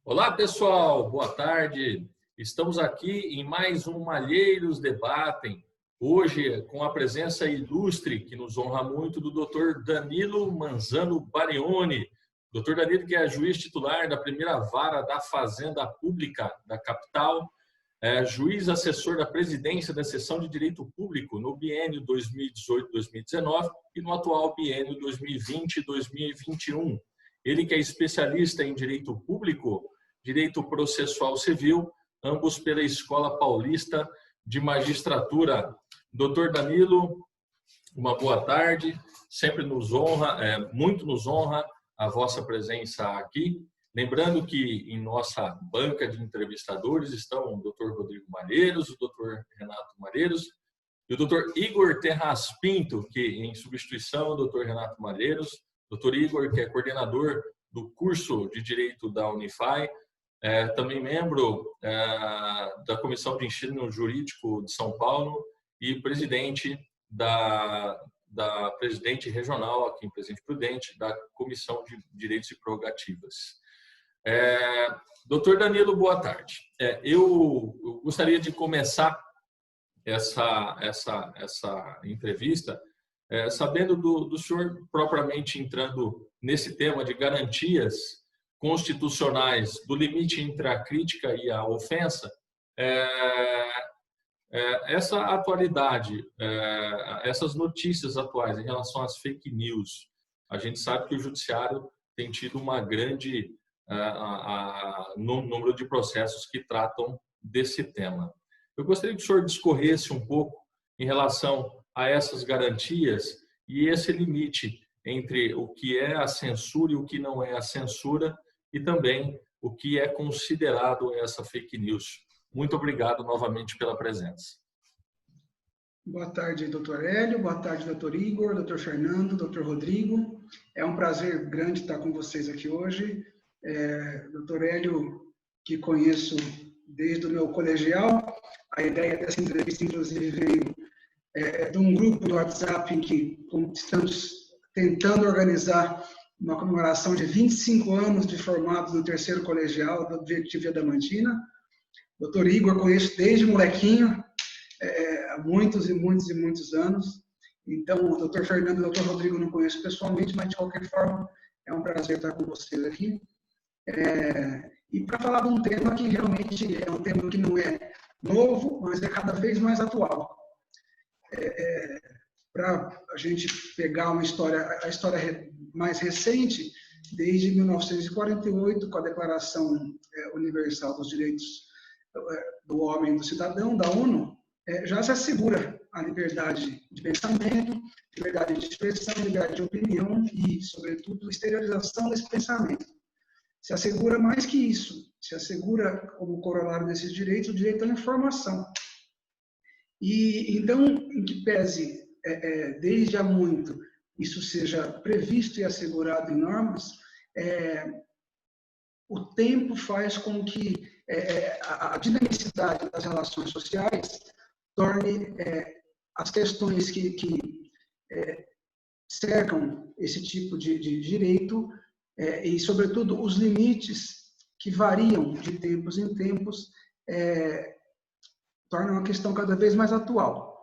Olá, pessoal, boa tarde. Estamos aqui em mais um Malheiros Debatem, hoje com a presença ilustre, que nos honra muito, do Dr. Danilo Manzano Barioni. Dr. Danilo, que é juiz titular da primeira vara da Fazenda Pública da capital, juiz assessor da presidência da seção de Direito Público no biênio 2018-2019 e no atual biênio 2020-2021. Ele que é especialista em Direito Público, Direito Processual Civil, ambos pela Escola Paulista de Magistratura. Doutor Danilo, uma boa tarde. Sempre nos honra, muito nos honra a vossa presença aqui. Lembrando que em nossa banca de entrevistadores estão o Dr. Rodrigo Malheiros, o Dr. Renato Malheiros e o Dr. Igor Terraz Pinto, que em substituição do Dr. Renato Malheiros, Dr. Igor, que é coordenador do curso de Direito da Unify, também membro da Comissão de Ensino Jurídico de São Paulo e presidente presidente regional aqui em Presidente Prudente da Comissão de Direitos e Prerrogativas. Doutor Danilo, boa tarde. Eu gostaria de começar essa entrevista sabendo do senhor propriamente entrando nesse tema de garantias constitucionais do limite entre a crítica e a ofensa. Essa atualidade, essas notícias atuais em relação às fake news, a gente sabe que o judiciário tem tido uma grande número de processos que tratam desse tema. Eu gostaria que o senhor discorresse um pouco em relação a essas garantias e esse limite entre o que é a censura e o que não é a censura e também o que é considerado essa fake news. Muito obrigado novamente pela presença. Boa tarde, doutor Hélio. Boa tarde, doutor Igor, doutor Fernando, doutor Rodrigo. É um prazer grande estar com vocês aqui hoje. Doutor Hélio, que conheço desde o meu colegial. A ideia dessa entrevista, inclusive, veio de um grupo do WhatsApp em que estamos tentando organizar uma comemoração de 25 anos de formado do terceiro colegial do Objetivo de Adamantina. Doutor Igor, conheço desde molequinho, há muitos e muitos e muitos anos. Então, o doutor Fernando e o doutor Rodrigo não conheço pessoalmente, mas de qualquer forma é um prazer estar com vocês aqui. E para falar de um tema que realmente é um tema que não é novo, mas é cada vez mais atual. Para a gente pegar a história mais recente, desde 1948, com a Declaração Universal dos Direitos do Homem e do Cidadão, da ONU, já se assegura a liberdade de pensamento, liberdade de expressão, liberdade de opinião e, sobretudo, exteriorização desse pensamento. Se assegura mais que isso, se assegura, como corolário desses direitos, o direito à informação. E, então, em que pese, desde há muito, isso seja previsto e assegurado em normas, o tempo faz com que a dinamicidade das relações sociais torne as questões que cercam esse tipo de direito e, sobretudo, os limites que variam de tempos em tempos, torna uma questão cada vez mais atual.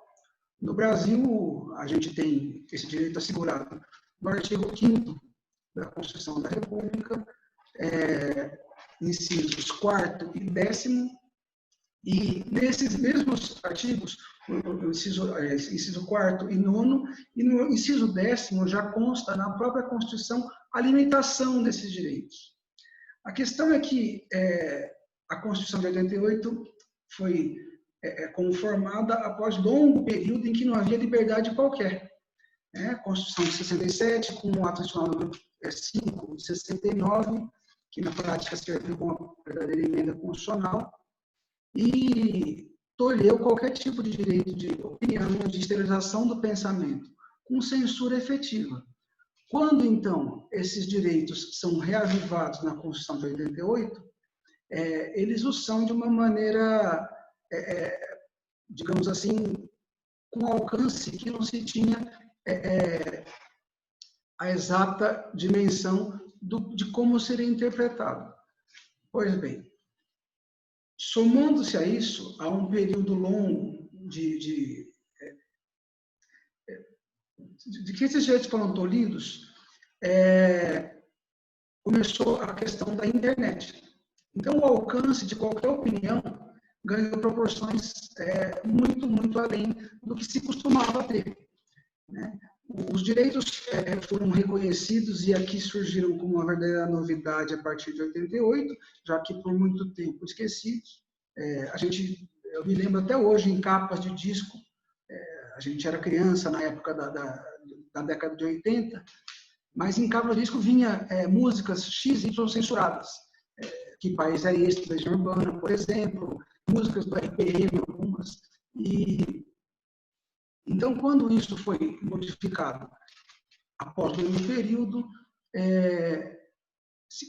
No Brasil, a gente tem esse direito assegurado no artigo 5º da Constituição da República, incisos 4º e 10º, e nesses mesmos artigos, o inciso 4º e 9º, e no inciso 10º já consta na própria Constituição a limitação desses direitos. A questão é que a Constituição de 88 foi conformada após longo período em que não havia liberdade qualquer. A Constituição de 67, com o ato adicional número 5 de 69, que na prática serviu como uma verdadeira emenda constitucional, e tolheu qualquer tipo de direito de opinião, de exteriorização do pensamento, com censura efetiva. Quando, então, esses direitos são reavivados na Constituição de 88, eles o são de uma maneira, digamos assim, com alcance que não se tinha a exata dimensão de como seria interpretado. Pois bem, somando-se a isso, há um período longo de que esses direitos foram tolhidos, começou a questão da internet. Então, o alcance de qualquer opinião ganhou proporções muito, muito além do que se costumava ter, né? Os direitos foram reconhecidos e aqui surgiram como uma verdadeira novidade a partir de 88, já que por muito tempo esquecidos. Eu me lembro até hoje em capas de disco, a gente era criança na época da década de 80, mas em capa de disco vinha músicas XY censuradas. Que País é Esse, da Legião Urbana, por exemplo, músicas do RPM, algumas. Então, quando isso foi modificado após um período,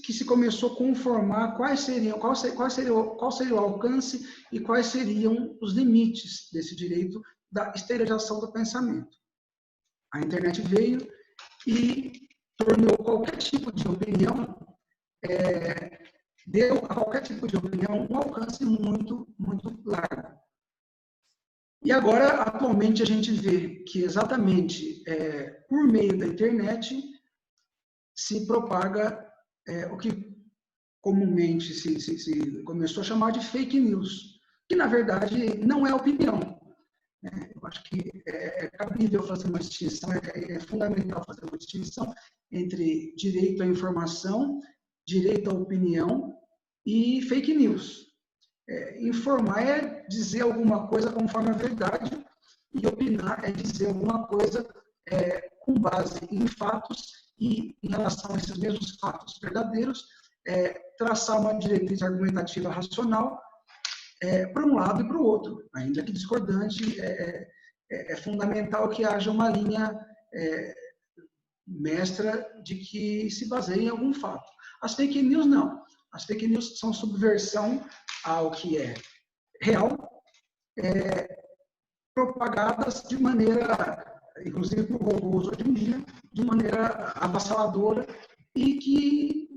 que se começou a conformar qual seria o alcance e quais seriam os limites desse direito da esterilização do pensamento. A internet veio e tornou qualquer tipo de opinião, deu a qualquer tipo de opinião um alcance muito, muito largo. E agora, atualmente, a gente vê que exatamente por meio da internet se propaga o que comumente se começou a chamar de fake news, que, na verdade, não é opinião. Eu acho que é cabível fazer uma distinção, é fundamental fazer uma distinção entre direito à informação, direito à opinião e fake news. Informar é dizer alguma coisa conforme a verdade e opinar é dizer alguma coisa com base em fatos e, em relação a esses mesmos fatos verdadeiros, traçar uma diretriz argumentativa racional para um lado e para o outro, ainda que discordante. É fundamental que haja uma linha mestra de que se baseie em algum fato. As fake news, não. As fake news são subversão ao que é real, propagadas de maneira, inclusive por robôs hoje em dia, de maneira avassaladora e que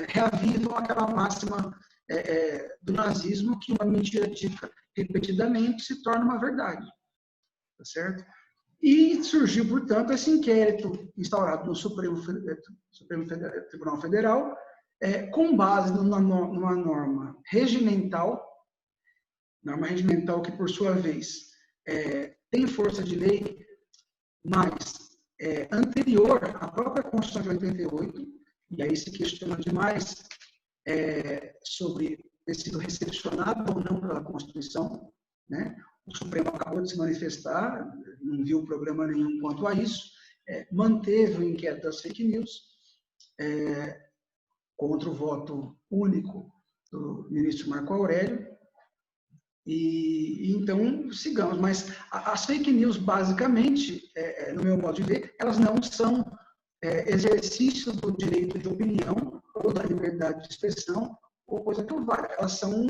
reavivam aquela máxima do nazismo, que uma mentira dita repetidamente se torna uma verdade. Tá certo? E surgiu, portanto, esse inquérito instaurado no Supremo Tribunal Federal, com base numa norma regimental que, por sua vez, tem força de lei, mas anterior à própria Constituição de 88, e aí se questiona demais sobre ter sido recepcionado ou não pela Constituição, né? O Supremo acabou de se manifestar, não viu problema nenhum quanto a isso, manteve o inquérito das fake news, contra o voto único do ministro Marco Aurélio, e então sigamos. Mas as fake news, basicamente, no meu modo de ver, elas não são exercício do direito de opinião ou da liberdade de expressão ou coisa que valha. Elas são,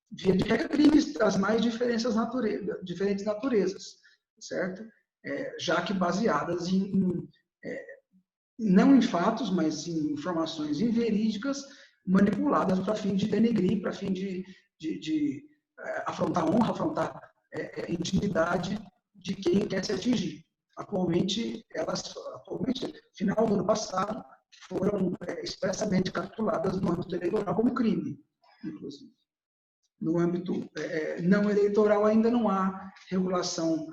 via de regra, crimes das mais diferentes naturezas, certo? Já que baseadas não em fatos, mas em informações inverídicas manipuladas para fim de denegrir, para fim de afrontar a honra, afrontar a intimidade de quem quer se atingir. Atualmente, final do ano passado, foram expressamente capituladas no âmbito eleitoral como crime, inclusive. No âmbito não eleitoral ainda não há regulação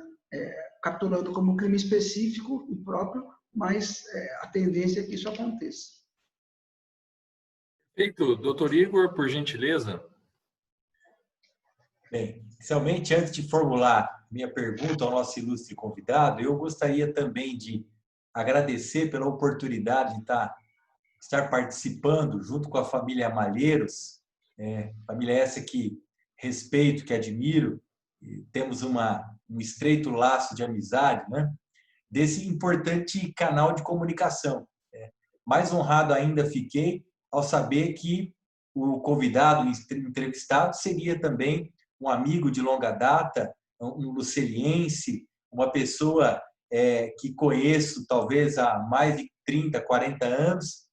capturando como crime específico e próprio, mas a tendência é que isso aconteça. Perfeito. Doutor Igor, por gentileza. Bem, inicialmente, antes de formular minha pergunta ao nosso ilustre convidado, eu gostaria também de agradecer pela oportunidade de estar participando junto com a família Malheiros, família essa que respeito, que admiro, e temos um estreito laço de amizade, né? Desse importante canal de comunicação. Mais honrado ainda fiquei ao saber que o convidado entrevistado seria também um amigo de longa data, um luceliense, uma pessoa que conheço talvez há mais de 30, 40 anos.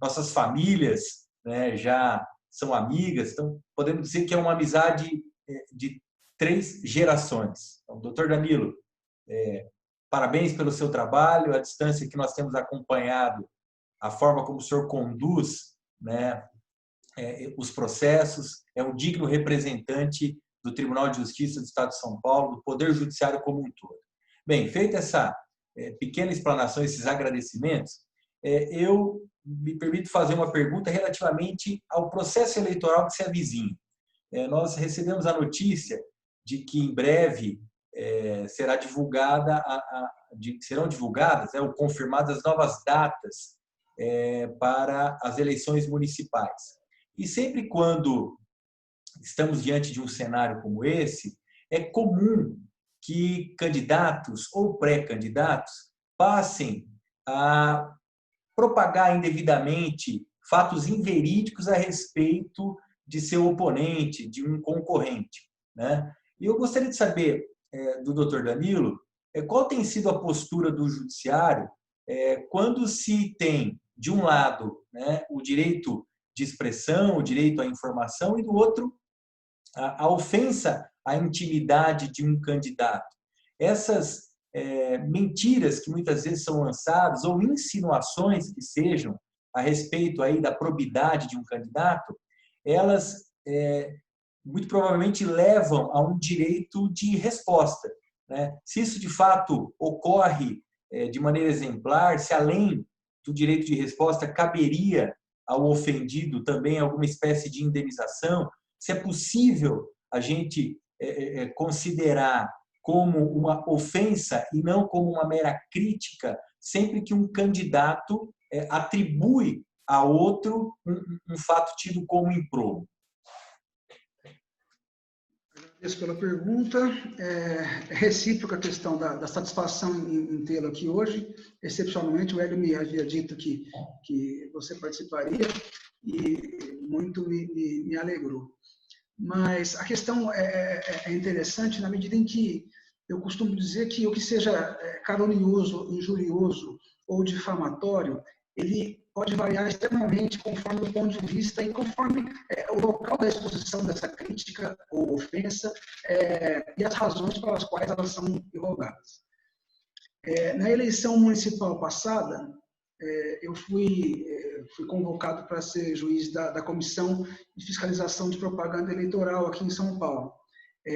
Nossas famílias né, já são amigas, então podemos dizer que é uma amizade de 3 gerações. Então, doutor Danilo, parabéns pelo seu trabalho, a distância que nós temos acompanhado, a forma como o senhor conduz, né, os processos, é um digno representante do Tribunal de Justiça do Estado de São Paulo, do Poder Judiciário como um todo. Bem, feita essa pequena explanação, esses agradecimentos, eu me permito fazer uma pergunta relativamente ao processo eleitoral que se avizinha. Nós recebemos a notícia de que em breve serão divulgadas ou confirmadas novas datas para as eleições municipais. E sempre quando estamos diante de um cenário como esse, é comum que candidatos ou pré-candidatos passem a propagar indevidamente fatos inverídicos a respeito de seu oponente, de um concorrente, né? E eu gostaria de saber do doutor Danilo qual tem sido a postura do judiciário quando se tem, de um lado, né, o direito de expressão, o direito à informação, e do outro, a ofensa à intimidade de um candidato. Essas mentiras que muitas vezes são lançadas, ou insinuações que sejam a respeito aí da probidade de um candidato, elas muito provavelmente levam a um direito de resposta, né? Se isso de fato ocorre de maneira exemplar, se além do direito de resposta caberia ao ofendido também alguma espécie de indenização, se é possível a gente considerar como uma ofensa e não como uma mera crítica, sempre que um candidato atribui a outro um fato tido como improbo. Agradeço pela pergunta. É recíproca a questão da satisfação em tê-lo aqui hoje. Excepcionalmente, o Hélio me havia dito que você participaria e muito me alegrou. Mas a questão é interessante na medida em que eu costumo dizer que o que seja calunioso, injurioso ou difamatório, ele pode variar extremamente conforme o ponto de vista e conforme o local da exposição dessa crítica ou ofensa e as razões pelas quais elas são irrogadas. Na eleição municipal passada, eu fui convocado para ser juiz da Comissão de Fiscalização de Propaganda Eleitoral aqui em São Paulo.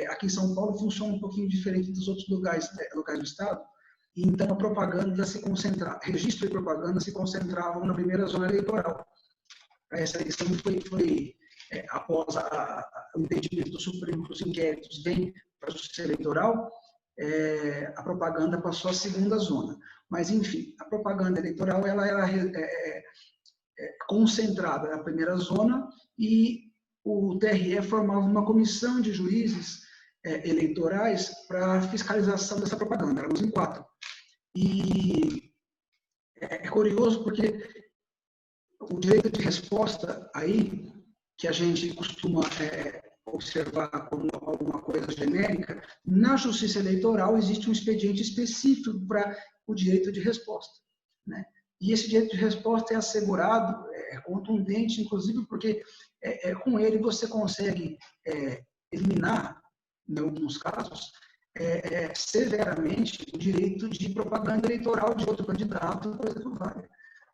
Aqui em São Paulo funciona um pouquinho diferente dos outros locais do Estado, e então a propaganda se concentrava, registro e propaganda se concentravam na primeira zona eleitoral. Essa eleição foi após o entendimento do Supremo que os inquéritos vêm para a Justiça Eleitoral, a propaganda passou à segunda zona. Mas, enfim, a propaganda eleitoral ela era concentrada na primeira zona e o TRE formava uma comissão de juízes eleitorais para fiscalização dessa propaganda. Éramos em 4. E é curioso porque o direito de resposta aí, que a gente costuma observar como alguma coisa genérica, na Justiça Eleitoral existe um expediente específico para o direito de resposta, né? E esse direito de resposta é assegurado, é contundente, inclusive porque com ele você consegue eliminar, em alguns casos, severamente o direito de propaganda eleitoral de outro candidato, coisa que vale.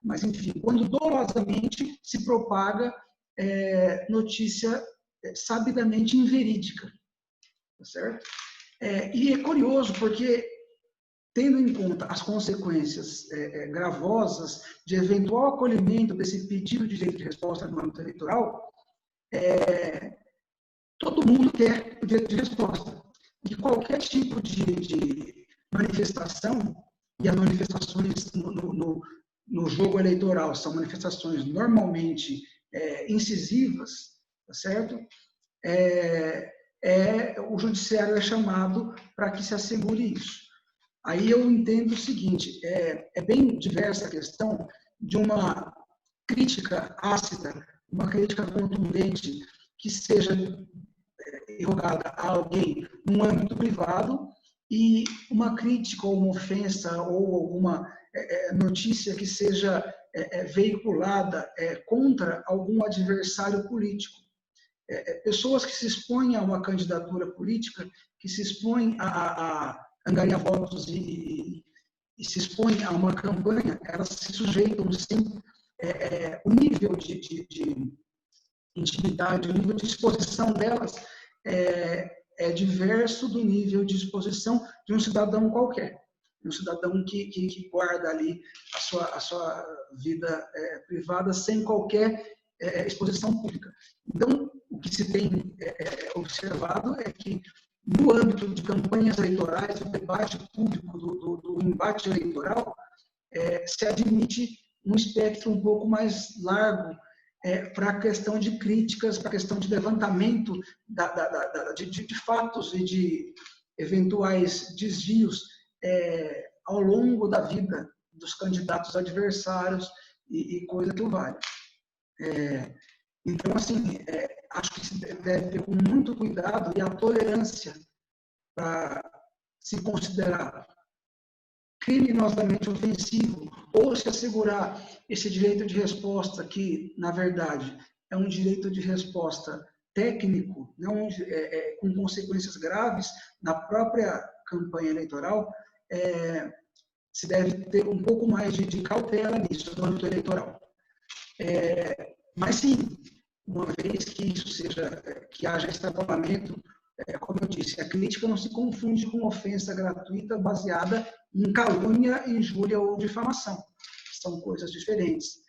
Mas, enfim, quando dolosamente se propaga notícia sabidamente inverídica, tá certo? E é curioso porque, tendo em conta as consequências gravosas de eventual acolhimento desse pedido de direito de resposta no âmbito eleitoral, todo mundo quer o direito de resposta. E qualquer tipo de manifestação, e as manifestações no jogo eleitoral são manifestações normalmente incisivas, tá certo? O judiciário é chamado para que se assegure isso. Aí eu entendo o seguinte, é bem diversa a questão de uma crítica ácida, uma crítica contundente que seja irrogada a alguém no âmbito privado e uma crítica ou uma ofensa ou alguma notícia que seja veiculada contra algum adversário político. Pessoas que se expõem a uma candidatura política, que se expõem a angariar votos e se expõem a uma campanha, elas se sujeitam, sim, o nível de intimidade, o nível de exposição delas é diverso do nível de exposição de um cidadão qualquer, um cidadão que guarda ali a sua vida privada sem qualquer exposição pública. Então, o que se tem observado é que, no âmbito de campanhas eleitorais, o debate público do embate eleitoral, se admite um espectro um pouco mais largo para a questão de críticas, para a questão de levantamento de fatos e de eventuais desvios ao longo da vida dos candidatos adversários e coisa que o vale. Então, assim, acho que se deve ter com muito cuidado e a tolerância para se considerar criminosamente ofensivo ou se assegurar esse direito de resposta que, na verdade, é um direito de resposta técnico, não com consequências graves na própria campanha eleitoral, se deve ter um pouco mais de cautela nisso, no âmbito eleitoral. Mas sim, uma vez que isso que haja extrapolamento, como eu disse, a crítica não se confunde com ofensa gratuita baseada em calúnia, injúria ou difamação. São coisas diferentes.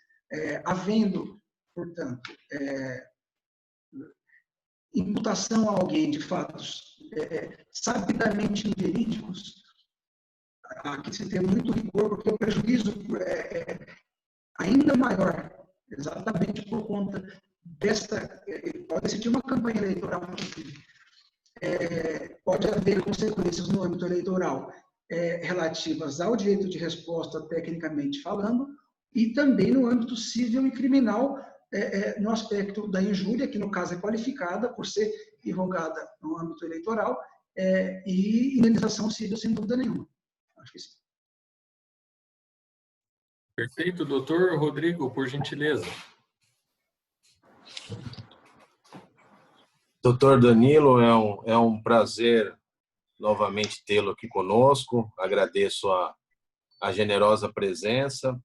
Havendo, portanto, imputação a alguém de fatos sabidamente inverídicos, há que se ter muito rigor, porque o prejuízo é ainda maior, exatamente por conta pode existir uma campanha eleitoral, inclusive. Pode haver consequências no âmbito eleitoral relativas ao direito de resposta, tecnicamente falando, e também no âmbito civil e criminal, no aspecto da injúria, que no caso é qualificada por ser irrogada no âmbito eleitoral, e indenização civil, sem dúvida nenhuma. Acho que sim. Perfeito, doutor Rodrigo, por gentileza. Doutor Danilo, é um prazer novamente tê-lo aqui conosco. Agradeço a generosa presença.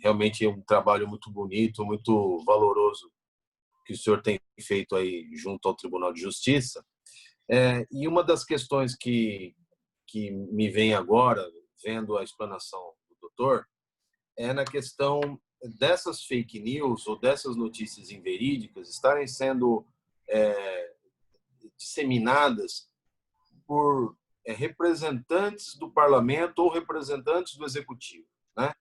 Realmente é um trabalho muito bonito, muito valoroso que o senhor tem feito aí junto ao Tribunal de Justiça. E uma das questões que me vem agora, vendo a explanação do doutor, é na questão dessas fake news ou dessas notícias inverídicas estarem sendo disseminadas por representantes do parlamento ou representantes do executivo, né?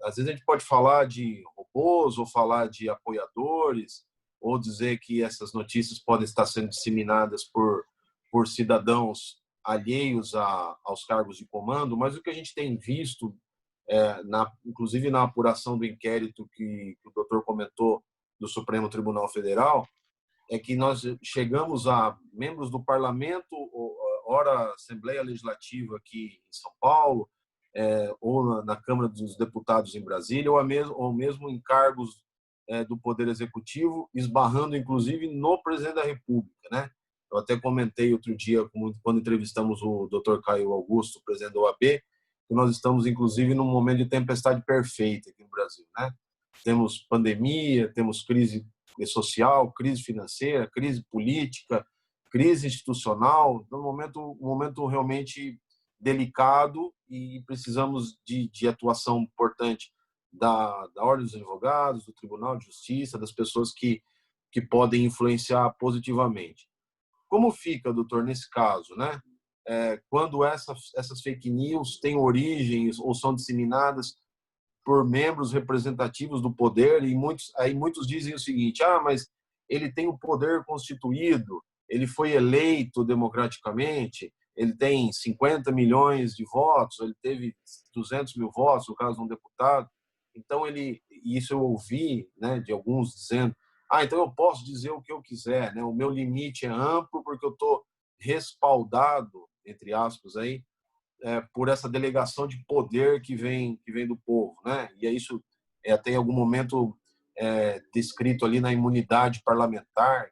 Às vezes a gente pode falar de robôs ou falar de apoiadores ou dizer que essas notícias podem estar sendo disseminadas por cidadãos alheios aos cargos de comando, mas o que a gente tem visto, inclusive na apuração do inquérito que o doutor comentou do Supremo Tribunal Federal, é que nós chegamos a membros do parlamento, ora Assembleia Legislativa aqui em São Paulo, ou na Câmara dos Deputados em Brasília, ou mesmo em cargos do Poder Executivo, esbarrando inclusive no Presidente da República, né? Eu até comentei outro dia, quando entrevistamos o Dr. Caio Augusto, presidente da OAB, que nós estamos inclusive num momento de tempestade perfeita aqui no Brasil, né? Temos pandemia, temos crise social, crise financeira, crise política, crise institucional, um momento realmente delicado e precisamos de atuação importante da Ordem dos Advogados, do Tribunal de Justiça, das pessoas que podem influenciar positivamente. Como fica, doutor, nesse caso, né? Quando essas fake news têm origens ou são disseminadas por membros representativos do poder, e muitos dizem o seguinte: mas ele tem o poder constituído, ele foi eleito democraticamente, ele tem 50 milhões de votos, ele teve 200 mil votos, no caso de um deputado, então isso eu ouvi, né, de alguns dizendo: então eu posso dizer o que eu quiser, né? O meu limite é amplo porque eu estou respaldado, entre aspas, aí, por essa delegação de poder que vem do povo, né? E é isso até em algum momento descrito ali na imunidade parlamentar,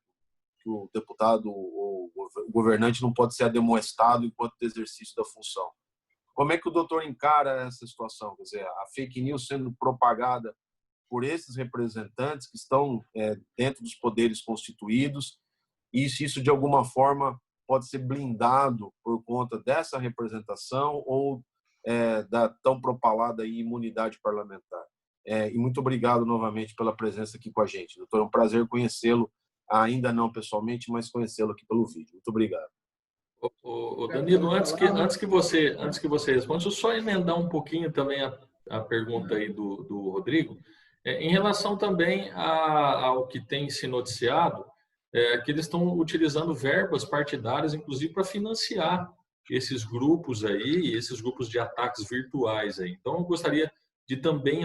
que o deputado ou o governante não pode ser ademoestado enquanto exercício da função. Como é que o doutor encara essa situação? Quer dizer, a fake news sendo propagada por esses representantes que estão dentro dos poderes constituídos, e se isso de alguma forma pode ser blindado por conta dessa representação ou da tão propalada imunidade parlamentar. E muito obrigado novamente pela presença aqui com a gente, doutor. É um prazer conhecê-lo, ainda não pessoalmente, mas conhecê-lo aqui pelo vídeo. Muito obrigado. Danilo, antes que você responda, deixa eu só emendar um pouquinho também a pergunta aí do Rodrigo, em relação também ao que tem se noticiado, que eles estão utilizando verbas partidárias, inclusive, para financiar esses grupos aí, esses grupos de ataques virtuais aí. Então, eu gostaria de também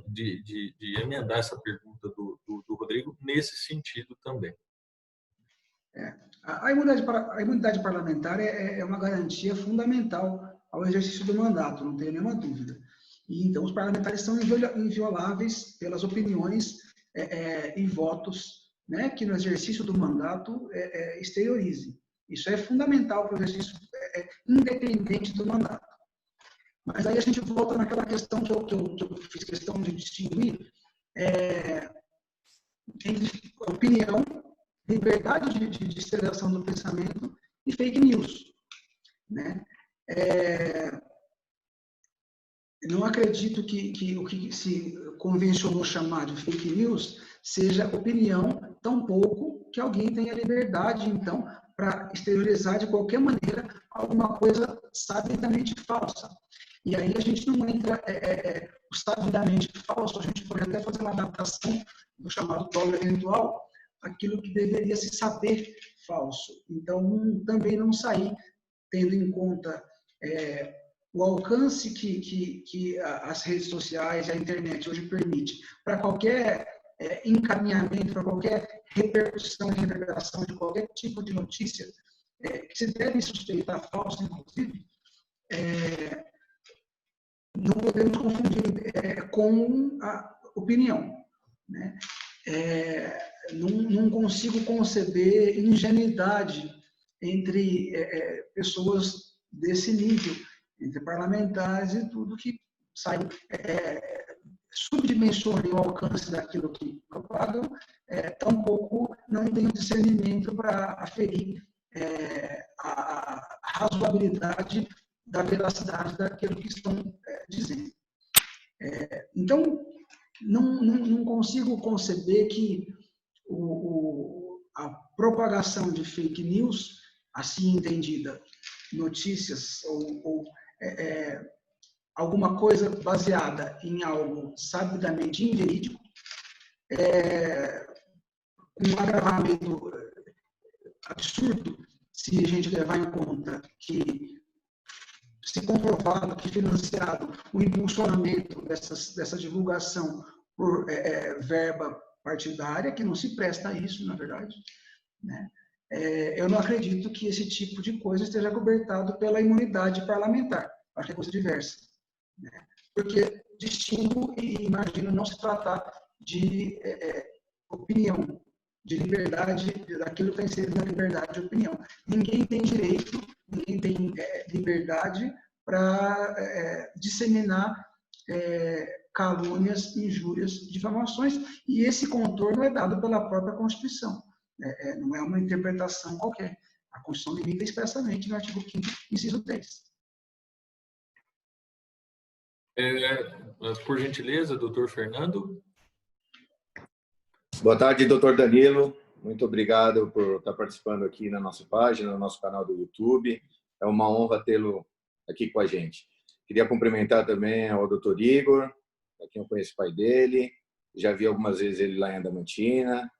de emendar essa pergunta do Rodrigo nesse sentido também. A imunidade parlamentar é uma garantia fundamental ao exercício do mandato, não tenho nenhuma dúvida. E, então, os parlamentares são invioláveis pelas opiniões e votos, né, que no exercício do mandato exteriorizem. Isso é fundamental para o exercício independente do mandato. Mas aí a gente volta naquela questão que eu fiz questão de distinguir entre opinião, liberdade de expressão do pensamento e fake news, né? Não acredito que o que se convencionou chamar de fake news seja opinião, tampouco que alguém tenha liberdade, então, para exteriorizar de qualquer maneira alguma coisa sabidamente falsa. E aí a gente não entra o sabidamente falso, a gente pode até fazer uma adaptação do chamado dolo eventual, aquilo que deveria se saber falso. Então, também não sair tendo em conta o alcance que as redes sociais, a internet hoje permite para qualquer encaminhamento, para qualquer repercussão e reverberação de qualquer tipo de notícia que se deve suspeitar falsa, inclusive, não podemos confundir com a opinião, né? Não consigo conceber ingenuidade entre pessoas desse nível, entre parlamentares e tudo que sai, subdimensione o alcance daquilo que propagam, tampouco não tem discernimento para aferir a razoabilidade da veracidade daquilo que estão dizendo. Então, não consigo conceber que a propagação de fake news, assim entendida, notícias ou alguma coisa baseada em algo sabidamente inverídico, um agravamento absurdo, se a gente levar em conta que se comprovado que financiado o impulsionamento dessa divulgação por verba partidária, que não se presta a isso, na verdade, né? Eu não acredito que esse tipo de coisa esteja cobertado pela imunidade parlamentar. Acho que é coisa diversa, né? Porque distingo e imagino não se tratar de opinião, de liberdade, daquilo que está inserido na liberdade de opinião. Ninguém tem direito, ninguém tem liberdade para disseminar calúnias, injúrias, difamações, e esse contorno é dado pela própria Constituição. Não é uma interpretação qualquer. A Constituição limita expressamente no artigo 5º, inciso 10. Por gentileza, doutor Fernando. Boa tarde, doutor Danilo. Muito obrigado por estar participando aqui na nossa página, no nosso canal do YouTube. É uma honra tê-lo aqui com a gente. Queria cumprimentar também ao doutor Igor, a quem eu conheço o pai dele. Já vi algumas vezes ele lá em Adamantina.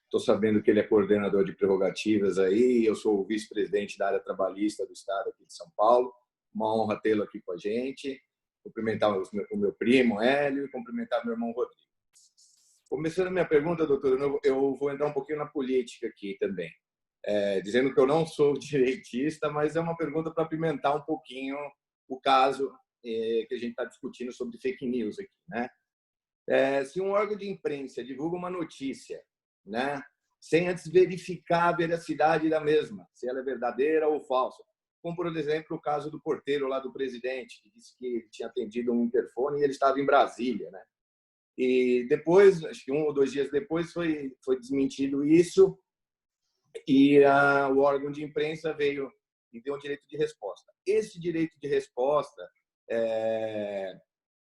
Estou sabendo que ele é coordenador de prerrogativas aí. Eu sou o vice-presidente da área trabalhista do Estado aqui de São Paulo. Uma honra tê-lo aqui com a gente. Cumprimentar o meu primo, Hélio, e cumprimentar meu irmão Rodrigo. Começando a minha pergunta, doutor, eu vou entrar um pouquinho na política aqui também. Dizendo que eu não sou direitista, mas é uma pergunta para apimentar um pouquinho o caso que a gente está discutindo sobre fake news aqui, né? Se um órgão de imprensa divulga uma notícia, né, sem antes verificar a veracidade da mesma, se ela é verdadeira ou falsa, como, por exemplo, o caso do porteiro lá do presidente, que disse que tinha atendido um interfone e ele estava em Brasília, né? E depois, acho que 1 ou 2 dias depois, foi desmentido isso e o órgão de imprensa veio e deu um direito de resposta. Esse direito de resposta,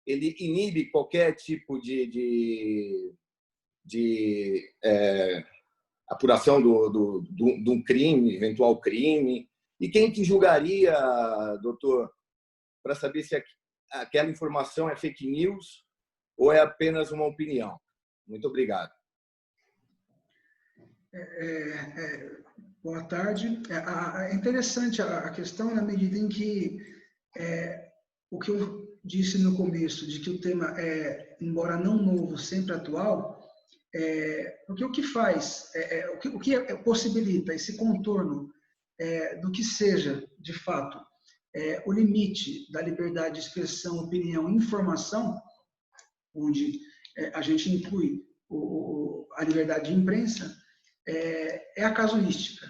ele inibe qualquer tipo de apuração de um crime, eventual crime. E quem que julgaria, doutor, para saber se aquela informação é fake news ou é apenas uma opinião? Muito obrigado. Boa tarde. É interessante a questão na medida em que o que eu disse no começo, de que o tema é, embora não novo, sempre atual, porque o que faz, o que possibilita esse contorno do que seja, de fato, o limite da liberdade de expressão, opinião e informação, onde a gente inclui a liberdade de imprensa, é a casuística.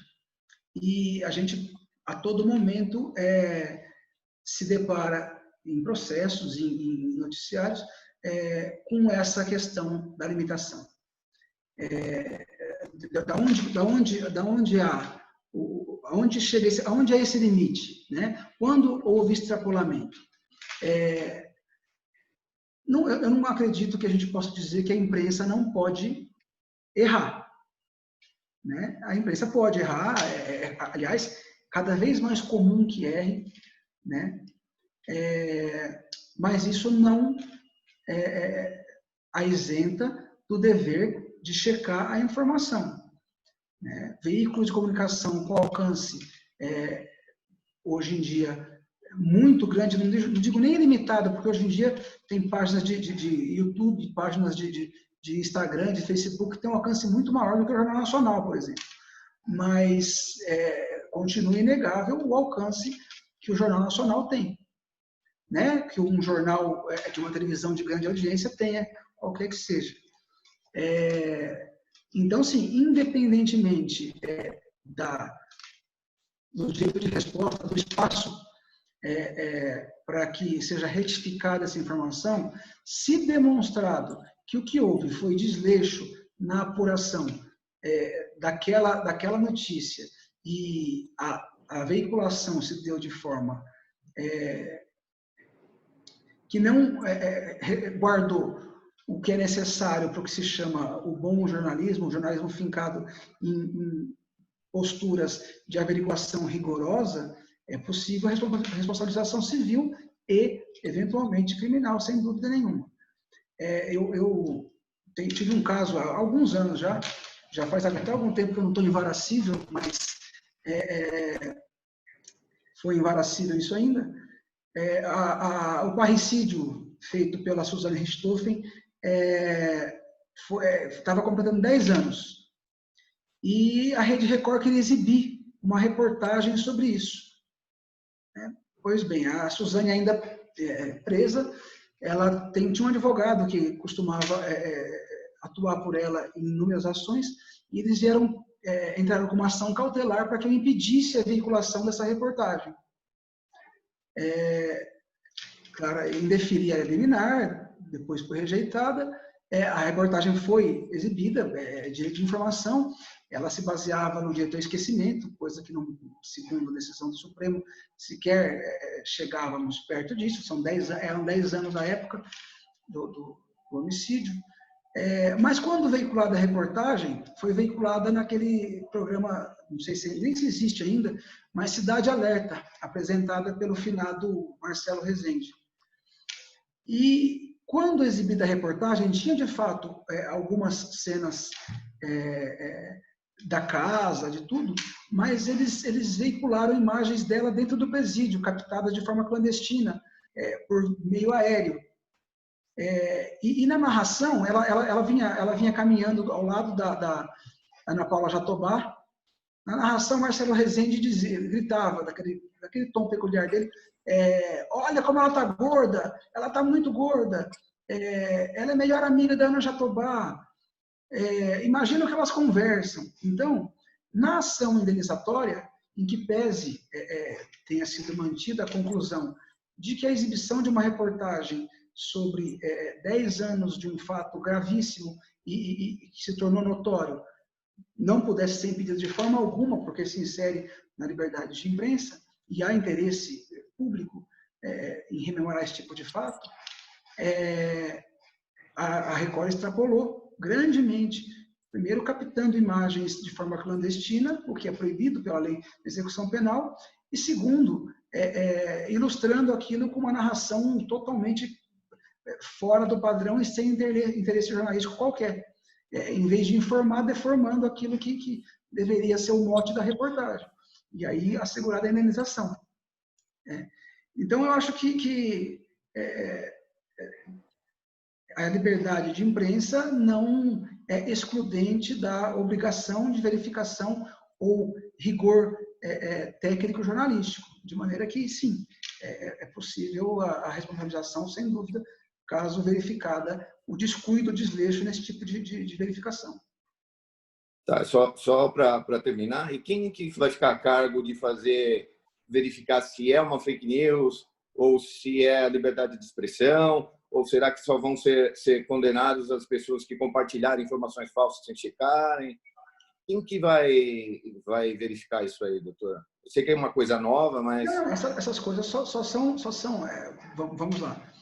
E a gente, a todo momento, se depara em processos, em noticiários, com essa questão da limitação. Aonde é esse limite, né? Quando houve extrapolamento? Eu não acredito que a gente possa dizer que a imprensa não pode errar, né? A imprensa pode errar, aliás, cada vez mais comum que erre, né? Mas isso não a isenta do dever de checar a informação. Veículos de comunicação com alcance, hoje em dia, muito grande, não digo nem ilimitado, porque hoje em dia tem páginas de YouTube, páginas de Instagram, de Facebook, que tem um alcance muito maior do que o Jornal Nacional, por exemplo. Mas continua inegável o alcance que o Jornal Nacional tem, né? Que um jornal de uma televisão de grande audiência tenha, qualquer que seja. Então, sim, independentemente do direito de resposta, do espaço para que seja retificada essa informação, se demonstrado que o que houve foi desleixo na apuração daquela notícia e a veiculação se deu de forma que não guardou o que é necessário para o que se chama o bom jornalismo, o jornalismo fincado em posturas de averiguação rigorosa, é possível a responsabilização civil e, eventualmente, criminal, sem dúvida nenhuma. Eu tive um caso há alguns anos já faz até algum tempo que eu não estou em vara civil, mas foi em vara civil isso ainda. O parricídio feito pela Suzane Richthofen estava completando 10 anos. E a Rede Record queria exibir uma reportagem sobre isso. Pois bem, a Suzane ainda presa, ela tinha um advogado que costumava atuar por ela em inúmeras ações, e eles entraram com uma ação cautelar para que eu impedisse a veiculação dessa reportagem. Claro, indeferir a liminar, depois foi rejeitada, a reportagem foi exibida, direito de informação, ela se baseava no direito ao esquecimento, coisa que, segundo a decisão do Supremo, sequer chegávamos perto disso, eram 10 anos da época do homicídio. Mas quando veiculada a reportagem, foi veiculada naquele programa, não sei se nem se existe ainda, mas Cidade Alerta, apresentada pelo finado Marcelo Rezende. E quando exibida a reportagem, tinha de fato algumas cenas da casa, de tudo, mas eles veicularam imagens dela dentro do presídio, captadas de forma clandestina, por meio aéreo. E na narração, ela vinha caminhando ao lado da Ana Paula Jatobá. Na narração, Marcelo Rezende gritava, aquele tom peculiar dele, olha como ela está gorda, ela está muito gorda, ela é melhor amiga da Ana Jatobá, imagina que elas conversam. Então, na ação indenizatória, em que pese tenha sido mantida a conclusão de que a exibição de uma reportagem sobre 10 anos de um fato gravíssimo e que se tornou notório não pudesse ser impedida de forma alguma, porque se insere na liberdade de imprensa e há interesse público em rememorar esse tipo de fato, a Record extrapolou grandemente, primeiro captando imagens de forma clandestina, o que é proibido pela lei de execução penal, e segundo, ilustrando aquilo com uma narração totalmente fora do padrão e sem interesse jornalístico qualquer. Em vez de informar, deformando aquilo que deveria ser o mote da reportagem. E aí assegurar a indenização. Então, eu acho que a liberdade de imprensa não é excludente da obrigação de verificação ou rigor técnico jornalístico, de maneira que, sim, é possível a responsabilização, sem dúvida, caso verificada o descuido, o desleixo nesse tipo de verificação. Tá, só para terminar, e quem que vai ficar a cargo de verificar se é uma fake news ou se é a liberdade de expressão, ou será que só vão ser condenados as pessoas que compartilharem informações falsas sem checarem? Quem que vai verificar isso aí, doutora? Eu sei que é uma coisa nova, mas... Não, essas coisas só são vamos lá,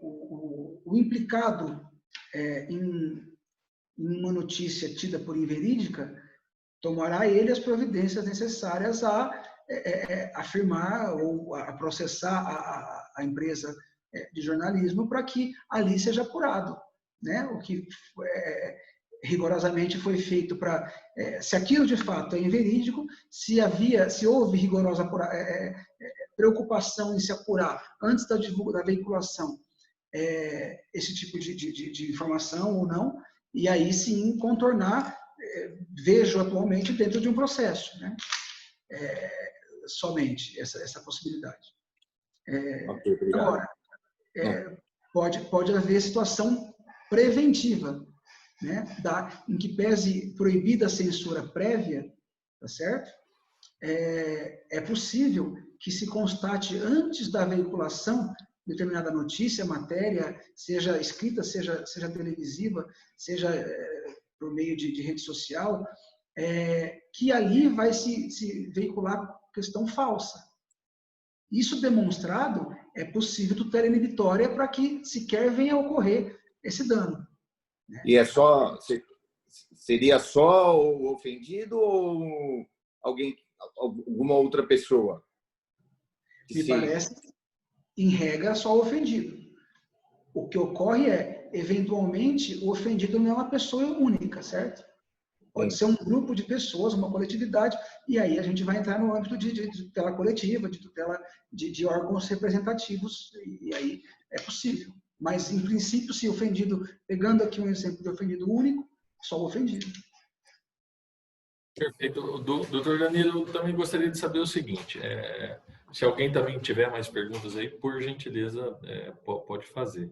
o implicado em uma notícia tida por inverídica tomará ele as providências necessárias a afirmar ou a processar a empresa de jornalismo para que ali seja apurado, né? O que rigorosamente foi feito para se aquilo de fato é inverídico, se houve rigorosa preocupação em se apurar antes da veiculação esse tipo de informação ou não, e aí sim contornar, vejo atualmente dentro de um processo, né? Somente essa possibilidade. Okay, obrigado. Agora, pode haver situação preventiva, né? Em que pese proibida a censura prévia, tá certo? É possível que se constate antes da veiculação determinada notícia, matéria, seja escrita, seja televisiva, seja por meio de rede social, que ali vai se veicular questão falsa. Isso demonstrado, é possível tutela inibitória para que sequer venha a ocorrer esse dano. Né? E seria só o ofendido ou alguma outra pessoa? Me parece, em regra, só o ofendido. O que ocorre eventualmente, o ofendido não é uma pessoa única, certo? Pode ser um grupo de pessoas, uma coletividade, e aí a gente vai entrar no âmbito de tutela coletiva, de tutela de órgãos representativos, e aí é possível. Mas, em princípio, se ofendido, pegando aqui um exemplo de ofendido único, só o ofendido. Perfeito. Doutor Danilo, eu também gostaria de saber o seguinte, se alguém também tiver mais perguntas aí, por gentileza, pode fazer.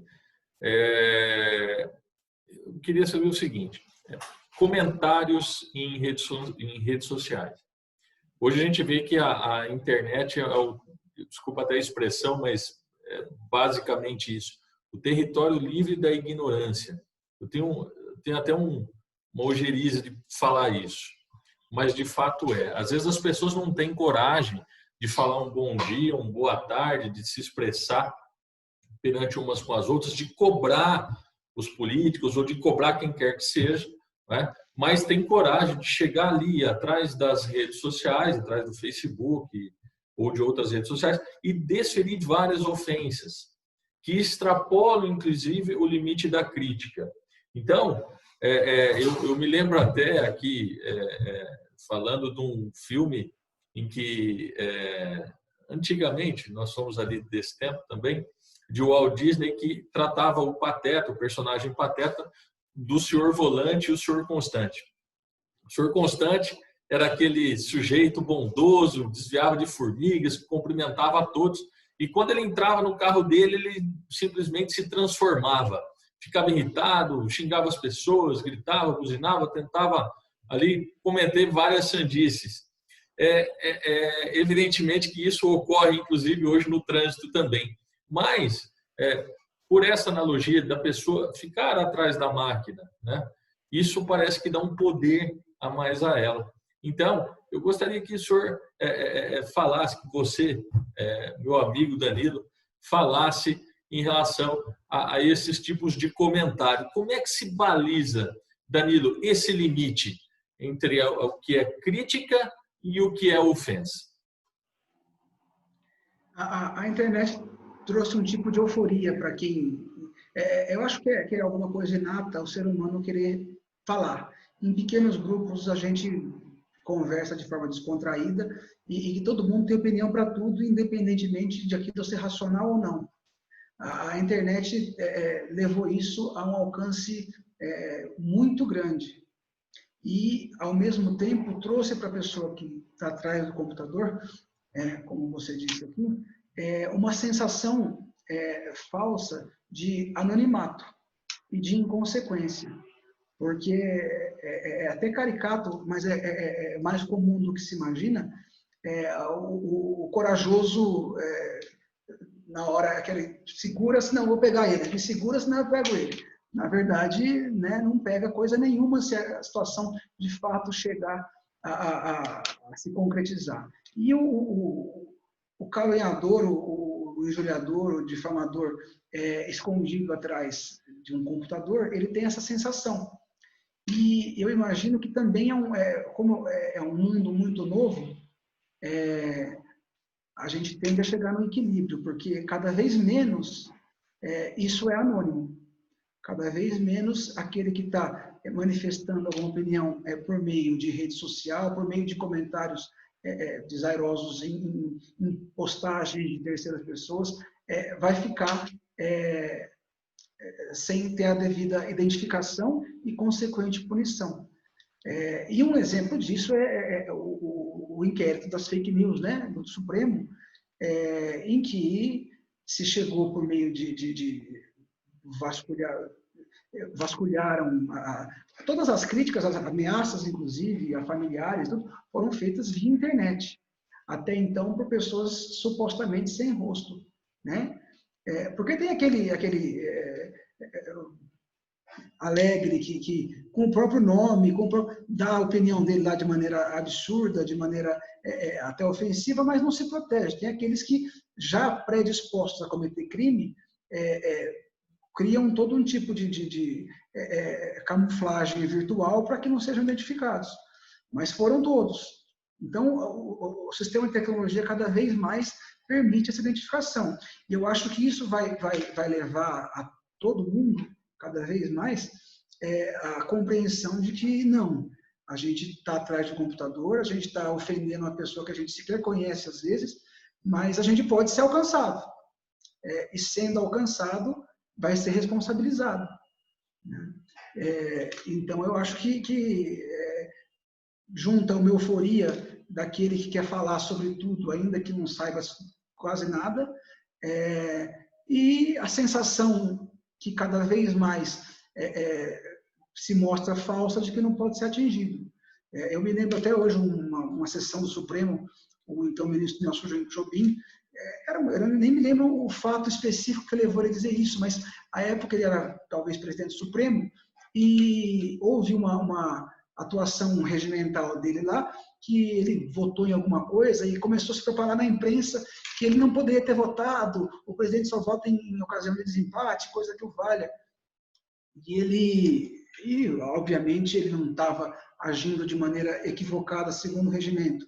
Eu queria saber o seguinte, comentários em redes sociais. Hoje a gente vê que a internet desculpa até a expressão, mas é basicamente isso, o território livre da ignorância. Eu tenho até uma ojeriza de falar isso, mas de fato Às vezes as pessoas não têm coragem de falar um bom dia, uma boa tarde, de se expressar perante umas com as outras, de cobrar os políticos ou de cobrar quem quer que seja, né? Mas tem coragem de chegar ali atrás das redes sociais, atrás do Facebook ou de outras redes sociais e desferir várias ofensas que extrapolam, inclusive, o limite da crítica. Então, eu me lembro até aqui, falando de um filme em que, antigamente, nós somos ali desse tempo também, de Walt Disney, que tratava o Pateta, o personagem Pateta, do Senhor Volante e o Senhor Constante. O Senhor Constante era aquele sujeito bondoso, desviava de formigas, cumprimentava a todos. E quando ele entrava no carro dele, ele simplesmente se transformava. Ficava irritado, xingava as pessoas, gritava, buzinava, tentava ali cometer várias sandices. Evidentemente que isso ocorre, inclusive, hoje no trânsito também. Mas, por essa analogia da pessoa ficar atrás da máquina, né, isso parece que dá um poder a mais a ela. Então, eu gostaria que o senhor falasse, que você, meu amigo Danilo, falasse em relação a esses tipos de comentário. Como é que se baliza, Danilo, esse limite entre o que é crítica e o que é ofensa? A internet trouxe um tipo de euforia para quem... eu acho que é alguma coisa inata o ser humano querer falar. Em pequenos grupos, a gente conversa de forma descontraída e todo mundo tem opinião para tudo, independentemente de aquilo ser racional ou não. A internet levou isso a um alcance muito grande. E, ao mesmo tempo, trouxe para a pessoa que está atrás do computador, como você disse aqui, uma sensação falsa de anonimato e de inconsequência. Porque é até caricato, mas é mais comum do que se imagina, o corajoso, na hora aquele segura, senão eu vou pegar ele, me segura, senão eu pego ele. Na verdade, né, não pega coisa nenhuma se a situação de fato chegar a se concretizar. E o caluniador, o injuriador, o difamador escondido atrás de um computador, ele tem essa sensação. E eu imagino que também, como é um mundo muito novo, a gente tende a chegar no equilíbrio, porque cada vez menos isso é anônimo. Cada vez menos aquele que está manifestando alguma opinião por meio de rede social, por meio de comentários desairosos em postagens de terceiras pessoas, vai ficar sem ter a devida identificação e consequente punição. E um exemplo disso é o inquérito das fake news, né, do Supremo, em que se chegou por meio de vasculharam todas as críticas, as ameaças, inclusive, a familiares, tudo, foram feitas via internet. Até então, por pessoas supostamente sem rosto, né? Porque tem aquele alegre que com o próprio nome, dá a opinião dele lá de maneira absurda, de maneira até ofensiva, mas não se protege. Tem aqueles que, já predispostos a cometer crime, criam todo um tipo de camuflagem virtual para que não sejam identificados. Mas foram todos. Então, o sistema de tecnologia cada vez mais permite essa identificação. E eu acho que isso vai levar a todo mundo, cada vez mais, a compreensão de que não, a gente está atrás do computador, a gente está ofendendo uma pessoa que a gente sequer conhece às vezes, mas a gente pode ser alcançado. E sendo alcançado, vai ser responsabilizado. Então, eu acho que junta uma euforia daquele que quer falar sobre tudo, ainda que não saiba quase nada, e a sensação que cada vez mais se mostra falsa de que não pode ser atingido. Eu me lembro até hoje uma sessão do Supremo, o então ministro Nelson Jobim, eu nem me lembro o fato específico que levou ele a dizer isso, mas à época ele era talvez presidente do Supremo e houve uma atuação regimental dele lá, que ele votou em alguma coisa e começou a se preparar na imprensa que ele não poderia ter votado, o presidente só vota em ocasião de desempate, coisa que o valha. E obviamente ele não estava agindo de maneira equivocada segundo o regimento.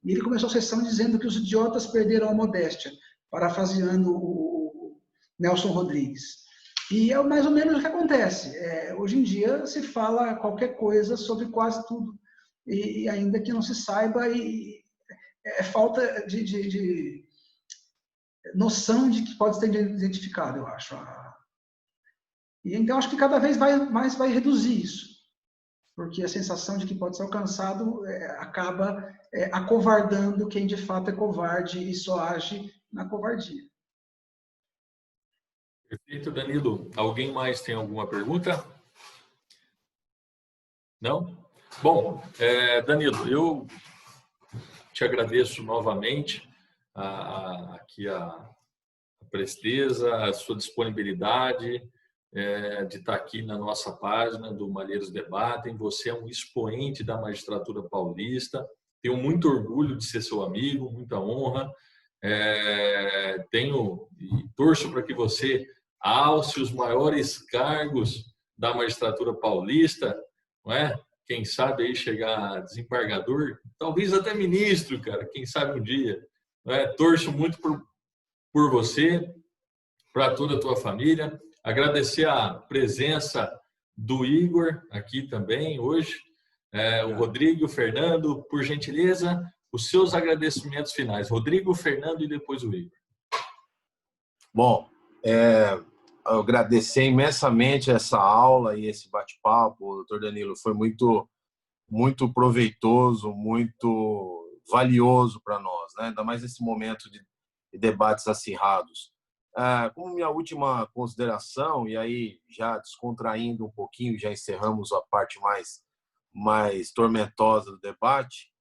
E ele começou a sessão dizendo que os idiotas perderam a modéstia, parafraseando o Nelson Rodrigues. E é mais ou menos o que acontece. Hoje em dia se fala qualquer coisa sobre quase tudo, e ainda que não se saiba, e falta de noção de que pode ser identificado, eu acho. E então acho que cada vez mais vai reduzir isso. porque a sensação de que pode ser alcançado acaba acovardando quem de fato é covarde e só age na covardia. Perfeito, Danilo. Alguém mais tem alguma pergunta? Não? Bom, Danilo, eu te agradeço novamente aqui a presteza, a sua disponibilidade de estar aqui na nossa página do Malheiros Debatem. Você é um expoente da magistratura paulista. Tenho muito orgulho de ser seu amigo, muita honra. Tenho e torço para que você alce os maiores cargos da magistratura paulista, não é? Quem sabe aí chegar a desembargador, talvez até ministro, cara, quem sabe um dia. Não é? Torço muito por você, para toda a tua família. Agradecer a presença do Igor aqui também hoje, o Rodrigo e o Fernando, por gentileza, os seus agradecimentos finais. Rodrigo, o Fernando e depois o Igor. Bom, eu agradecer imensamente essa aula e esse bate-papo, doutor Danilo. Foi muito, muito proveitoso, muito valioso para nós, né? Ainda mais nesse momento de debates acirrados. Como minha última consideração, e aí já descontraindo um pouquinho, já encerramos a parte mais tormentosa do debate,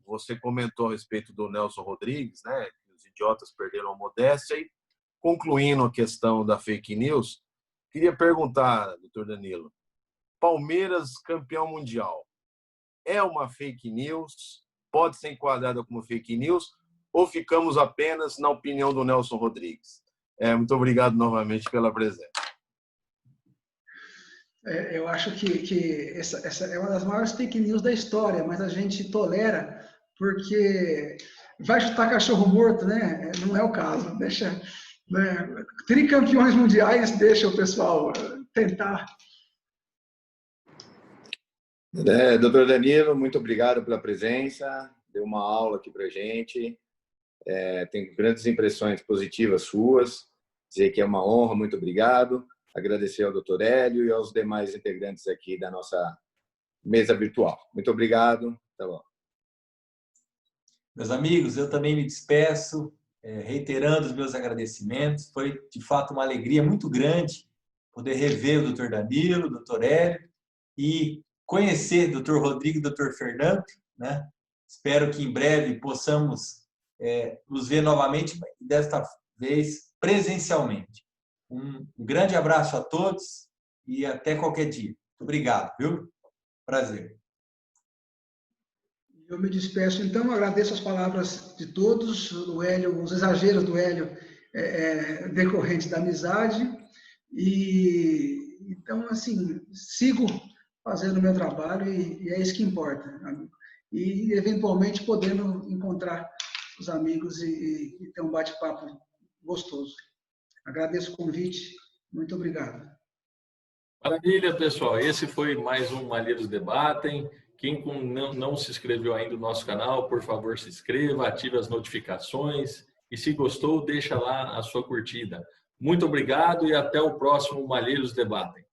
você comentou a respeito do Nelson Rodrigues, né? Que os idiotas perderam a modéstia, e concluindo a questão da fake news, queria perguntar, doutor Danilo, Palmeiras campeão mundial, é uma fake news? Pode ser enquadrada como fake news? Ou ficamos apenas na opinião do Nelson Rodrigues? Muito obrigado novamente pela presença. Eu acho que essa é uma das maiores fake news da história, mas a gente tolera porque vai chutar cachorro morto, né? Não é o caso. Deixa, né? Tricampeões mundiais, deixa o pessoal tentar. Doutor Danilo, muito obrigado pela presença. Deu uma aula aqui para a gente. Tenho grandes impressões positivas suas. Dizer que é uma honra, muito obrigado. Agradecer ao doutor Hélio e aos demais integrantes aqui da nossa mesa virtual. Muito obrigado. Tá bom. Meus amigos, eu também me despeço, reiterando os meus agradecimentos. Foi, de fato, uma alegria muito grande poder rever o doutor Danilo, o doutor Hélio e conhecer o doutor Rodrigo e o doutor Fernando, né? Espero que em breve possamos nos ver novamente, desta vez presencialmente. Um grande abraço a todos e até qualquer dia. Muito obrigado, viu? Prazer. Eu me despeço, então, agradeço as palavras de todos, o Hélio, os exageros do Hélio decorrentes da amizade. E então, assim, sigo fazendo o meu trabalho e é isso que importa, amigo. E, eventualmente, podendo encontrar os amigos e ter um bate-papo gostoso. Agradeço o convite. Muito obrigado. Maravilha, pessoal. Esse foi mais um Malheiros Debatem. Quem não se inscreveu ainda no nosso canal, por favor, se inscreva, ative as notificações e, se gostou, deixa lá a sua curtida. Muito obrigado e até o próximo Malheiros Debatem.